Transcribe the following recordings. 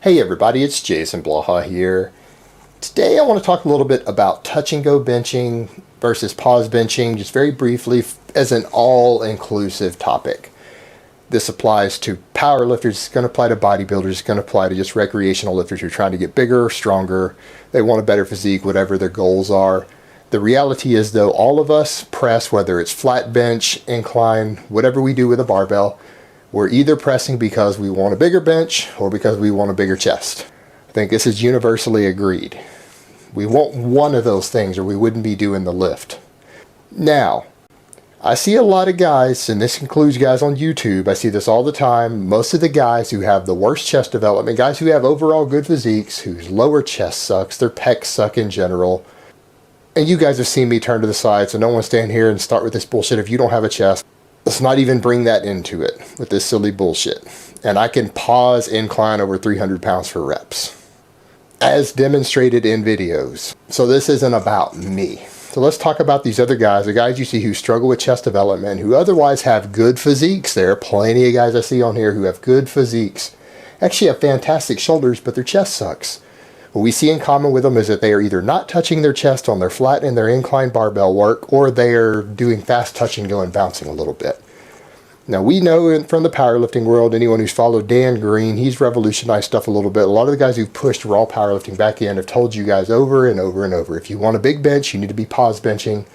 Hey everybody, it's Jason Blaha here. Today I want to talk a little bit about touch and go benching versus pause benching, just very briefly as an all-inclusive topic. This applies to power lifters, it's going to apply to bodybuilders, it's going to apply to just recreational lifters who are trying to get bigger, stronger, they want a better physique, whatever their goals are. The reality is though, all of us press, whether it's flat bench, incline, whatever we do with a barbell, we're either pressing because we want a bigger bench or because we want a bigger chest. I think this is universally agreed. We want one of those things or we wouldn't be doing the lift. Now, I see a lot of guys, and this includes guys on YouTube, I see this all the time, most of the guys who have the worst chest development, guys who have overall good physiques, whose lower chest sucks, their pecs suck in general. And you guys have seen me turn to the side, so don't want to stand here and start with this bullshit if you don't have a chest. Let's not even bring that into it with this silly bullshit. And I can pause incline over 300 pounds for reps, as demonstrated in videos. So this isn't about me. So let's talk about these other guys, the guys you see who struggle with chest development, who otherwise have good physiques. There are plenty of guys I see on here who have good physiques, actually have fantastic shoulders, but their chest sucks. What we see in common with them is that they are either not touching their chest on their flat and their incline barbell work, or they are doing fast touch and go and bouncing a little bit. Now we know from the powerlifting world, anyone who's followed Dan Green, he's revolutionized stuff a little bit. A lot of the guys who've pushed raw powerlifting back in have told you guys over and over and over, if you want a big bench, you need to be pause benching.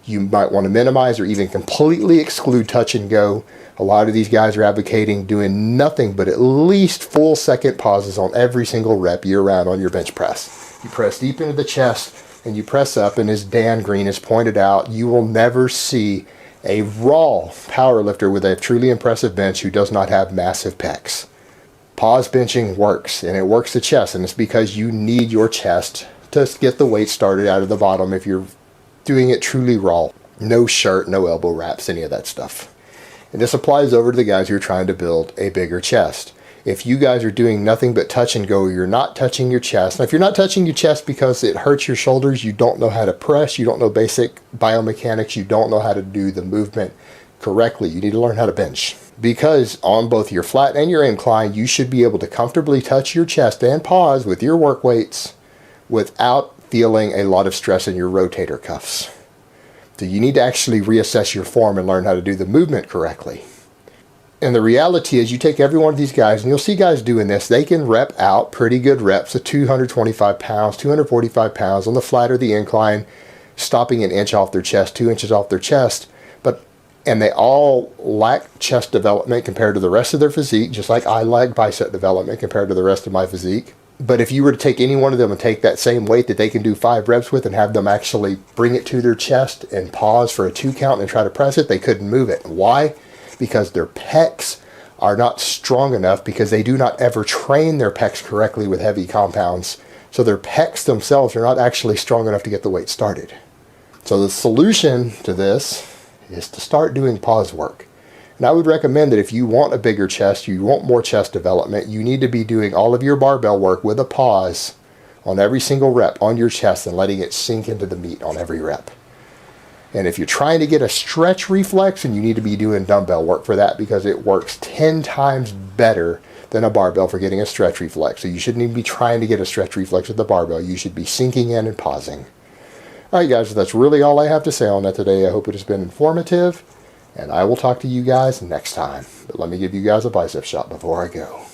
You might want to minimize or even completely exclude touch and go. A lot of these guys are advocating doing nothing but at least full second pauses on every single rep year round on your bench press. You press deep into the chest and you press up, and as Dan Green has pointed out, you will never see a raw power lifter with a truly impressive bench who does not have massive pecs. Pause benching works, and it works the chest, and it's because you need your chest to get the weight started out of the bottom if you're doing it truly raw. No shirt, no elbow wraps, any of that stuff. And this applies over to the guys who are trying to build a bigger chest. If you guys are doing nothing but touch and go, you're not touching your chest. Now, if you're not touching your chest because it hurts your shoulders, you don't know how to press, you don't know basic biomechanics, you don't know how to do the movement correctly, you need to learn how to bench. Because on both your flat and your incline, you should be able to comfortably touch your chest and pause with your work weights without feeling a lot of stress in your rotator cuffs. So you need to actually reassess your form and learn how to do the movement correctly. And the reality is, you take every one of these guys, and you'll see guys doing this, they can rep out pretty good reps of 225 pounds, 245 pounds on the flat or the incline, stopping an inch off their chest, 2 inches off their chest. And they all lack chest development compared to the rest of their physique, just like I lack bicep development compared to the rest of my physique. But if you were to take any one of them and take that same weight that they can do 5 reps with and have them actually bring it to their chest and pause for a 2 count and try to press it, they couldn't move it. Why? Because their pecs are not strong enough, because they do not ever train their pecs correctly with heavy compounds. So their pecs themselves are not actually strong enough to get the weight started. So the solution to this is to start doing pause work. And I would recommend that if you want a bigger chest, you want more chest development, you need to be doing all of your barbell work with a pause on every single rep on your chest and letting it sink into the meat on every rep. And if you're trying to get a stretch reflex, then you need to be doing dumbbell work for that, because it works 10 times better than a barbell for getting a stretch reflex. So you shouldn't even be trying to get a stretch reflex with the barbell. You should be sinking in and pausing. Alright guys, that's really all I have to say on that today. I hope it has been informative, and I will talk to you guys next time. But let me give you guys a bicep shot before I go.